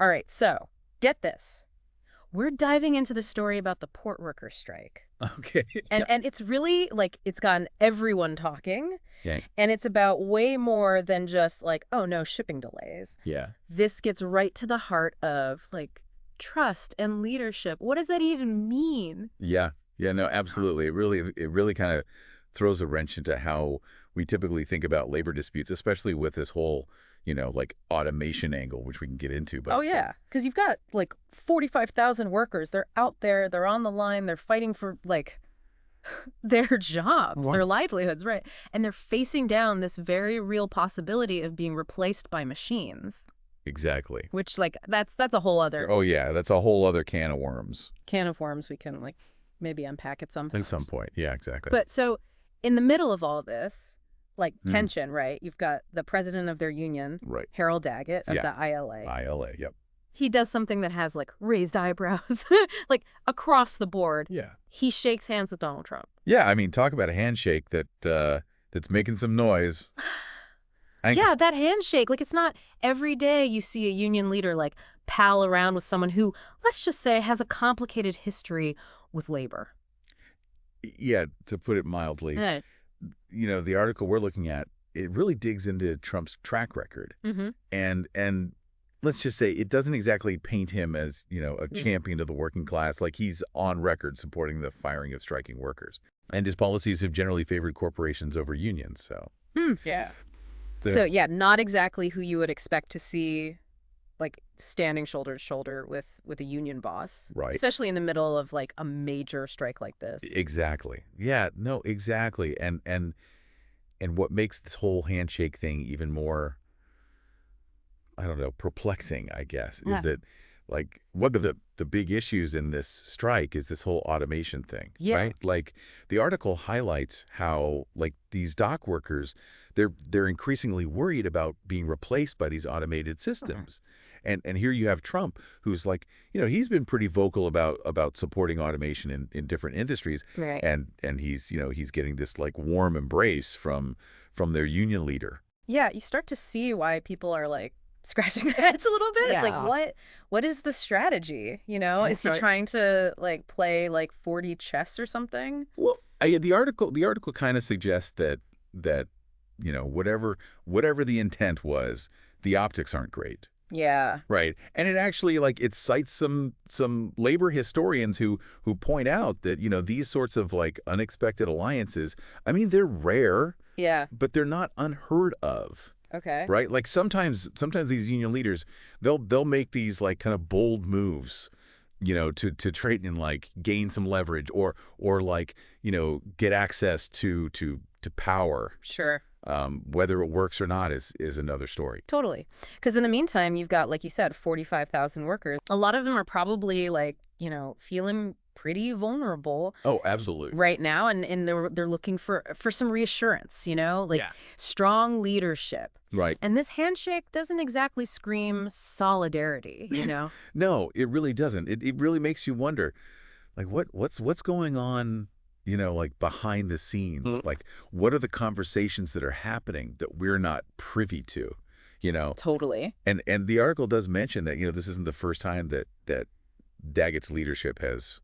All right, so get this. We're diving into the story about the port worker strike. Okay. And Yeah. and it's really like it's gotten everyone talking, Yeah. and it's about way more than just like, oh no, shipping delays. Yeah. This gets right to the heart of like trust and leadership. What does that even mean? Yeah. Yeah. No, absolutely. It really kind of throws a wrench into how we typically think about labor disputes, especially with this whole, like automation angle, which we can get into. But Oh yeah, because you've got like 45,000 workers. They're out there, they're on the line, they're fighting for like their jobs, What? their livelihoods, right? And they're facing down this very real possibility of being replaced by machines, Exactly. which like that's a whole other Oh yeah, that's a whole other can of worms can of worms we can like maybe unpack at some at point. some point. Yeah, exactly. But so in the middle of all this, like Hmm. tension, right? You've got the president of their union, Right. Harold Daggett of Yeah. the ILA. ILA. Yep. He does something that has like raised eyebrows, like across the board. Yeah. He shakes hands with Donald Trump. Yeah. I mean, talk about a handshake that's making some noise. Yeah, that handshake. Like, it's not every day you see a union leader like pal around with someone who, let's just say, has a complicated history with labor. Yeah. To put it mildly, Right. the article we're looking at, it really digs into Trump's track record, Mm-hmm. and let's just say it doesn't exactly paint him as a champion of the working class. Like he's on record supporting the firing of striking workers, and his policies have generally favored corporations over unions. So Yeah. the- So, yeah, not exactly who you would expect to see like standing shoulder to shoulder with a union boss. Right. Especially in the middle of like a major strike like this. Exactly. Yeah, no, exactly. And what makes this whole handshake thing even more, I don't know, perplexing, I guess, Yeah. is that like one of the big issues in this strike is this whole automation thing, Yeah. right? Like the article highlights how like these dock workers, they're increasingly worried about being replaced by these automated systems. And here you have Trump, who's like, he's been pretty vocal about supporting automation in different industries. Right. And he's getting this like warm embrace from their union leader. Yeah, you start to see why people are like scratching their heads a little bit. It's Yeah. like, what is the strategy? Is he Right. trying to like play like 4D chess or something? Well, the article kind of suggests that whatever the intent was, the optics aren't great. Yeah. Right. And it actually like it cites some labor historians who point out that, these sorts of like unexpected alliances, I mean, they're rare, Yeah. but they're not unheard of. Okay. Right? Like sometimes these union leaders, they'll make these like kind of bold moves, to try and like gain some leverage or like, get access to power. Sure. Whether it works or not is another story. Totally. Because in the meantime, you've got, like you said, 45,000 workers. A lot of them are probably like, feeling pretty vulnerable Oh, absolutely. right now, and they're looking for some reassurance, like Yeah. strong leadership. Right. And this handshake doesn't exactly scream solidarity, No, it really doesn't. It really makes you wonder, like what's going on, like behind the scenes. Like what are the conversations that are happening that we're not privy to, Totally. And the article does mention that, this isn't the first time that Daggett's leadership has,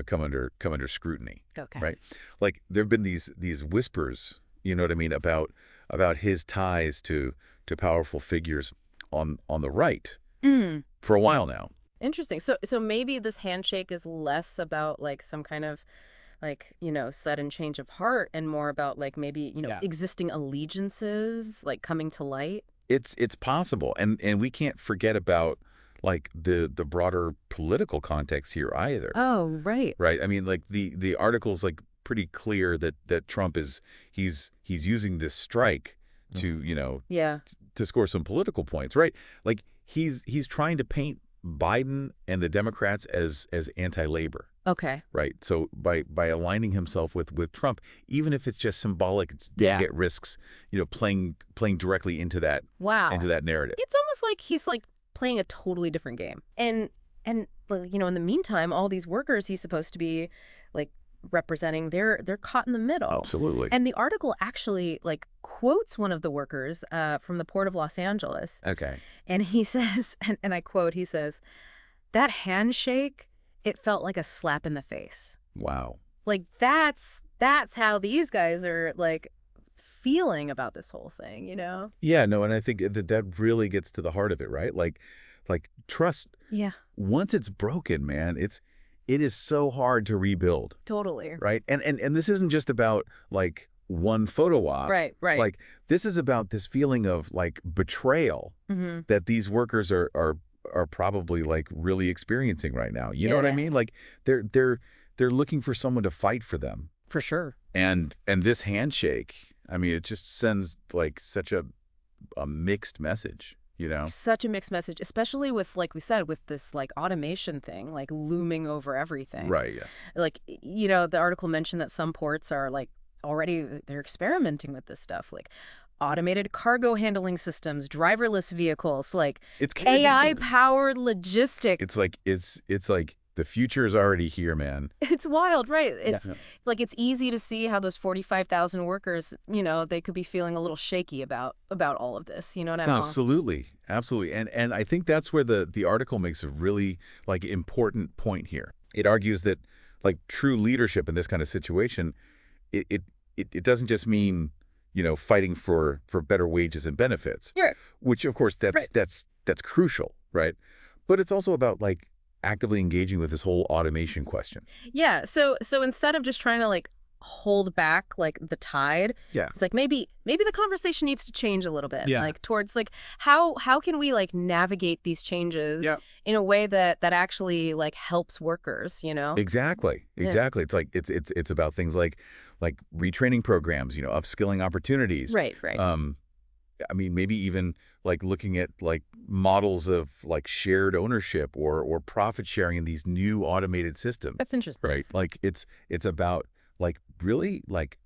come under scrutiny. Okay. Right? Like there've been these whispers, you know what I mean, about his ties to powerful figures on the right for a while now. Interesting. So maybe this handshake is less about like some kind of like, sudden change of heart and more about like maybe, Yeah. existing allegiances like coming to light. It's possible. And we can't forget about like the broader political context here either. Oh, right. Right? I mean, like the article's like pretty clear that Trump he's using this strike to, Yeah. to score some political points, right? Like he's trying to paint Biden and the Democrats as anti-labor. Okay. Right. So by aligning himself with Trump, even if it's just symbolic, it's Daggett risks, playing directly into that Wow. narrative. It's almost like he's like playing a totally different game. And in the meantime, all these workers he's supposed to be like representing they're caught in the middle. Absolutely. And the article actually like quotes one of the workers from the Port of Los Angeles. Okay. And he says, and I quote, he says, "That handshake, it felt like a slap in the face." Wow. Like that's how these guys are like feeling about this whole thing, you know? Yeah, no, and I think that really gets to the heart of it, right? Like trust, Yeah, once it's broken, man, it is so hard to rebuild, totally. right? And this isn't just about like one photo op. Right, right. Like this is about this feeling of like betrayal Mm-hmm. that these workers are probably like really experiencing right now. You know what I Yeah, mean? Like they're looking for someone to fight for them. for sure. And this handshake, I mean, it just sends like such a mixed message, you know? Such a mixed message, especially with, like we said, with this like automation thing, like looming over everything. Right, yeah. Like, you know, the article mentioned that some ports are like already, they're experimenting with this stuff, like automated cargo handling systems, driverless vehicles, like It's AI-powered logistics. it's like the future is already here, man. It's wild, right? It's Yeah. like it's easy to see how those 45,000 workers, you know, they could be feeling a little shaky about all of this. You know what I mean? Absolutely. Absolutely. And I think that's where the article makes a really like important point here. It argues that like true leadership in this kind of situation, it it it doesn't just mean, you know, fighting for better wages and benefits, Yeah. which of course Right. that's crucial, right? But it's also about like actively engaging with this whole automation question. Yeah. So instead of just trying to like hold back like the tide, Yeah. it's like maybe the conversation needs to change a little bit, Yeah. like towards like how can we like navigate these changes Yeah. in a way that actually like helps workers, you know? Exactly. Yeah. Exactly. It's like it's about things like retraining programs, you know, upskilling opportunities. Right, right. I mean, maybe even like looking at like models of like shared ownership or profit sharing in these new automated systems, That's interesting. right? Like it's about like really like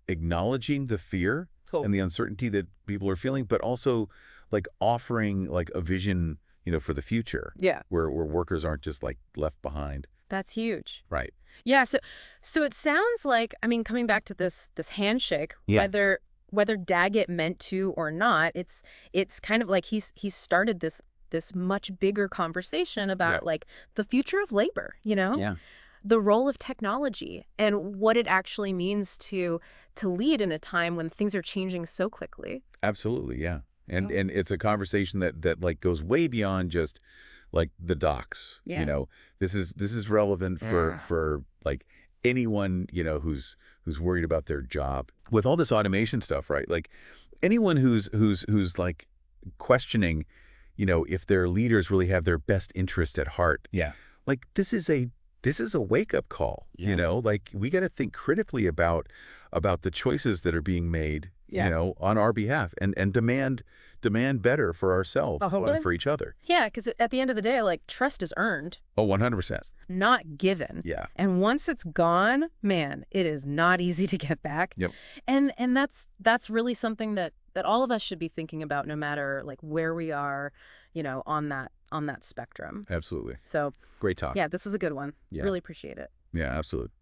acknowledging the fear Cool. and the uncertainty that people are feeling, but also like offering like a vision, you know, for the future Yeah. where workers aren't just like left behind. That's huge. Right. Yeah, so it sounds like, I mean, coming back to this handshake, Yeah. whether Daggett meant to or not, it's kind of like he's started this much bigger conversation about Yeah. like the future of labor, you know? Yeah. The role of technology and what it actually means to lead in a time when things are changing so quickly. Absolutely. Yeah. And Oh. and it's a conversation that like goes way beyond just like the docs. Yeah. You know, this is relevant for like anyone, you know, who's worried about their job. With all this automation stuff, right? Like anyone who's like questioning, you know, if their leaders really have their best interest at heart. Yeah. Like this is a wake-up call, Yeah. you know? Like we got to think critically about the choices that are being made, Yeah. you know, on our behalf and demand better for ourselves Totally. and for each other. Yeah, because at the end of the day, like trust is earned, Oh, 100%. not given. Yeah. And once it's gone, man, it is not easy to get back. Yep. And that's really something that all of us should be thinking about, no matter like where we are, you know, on that spectrum. Absolutely. So Great talk. yeah, this was a good one. Yeah. Really appreciate it. Yeah, absolutely.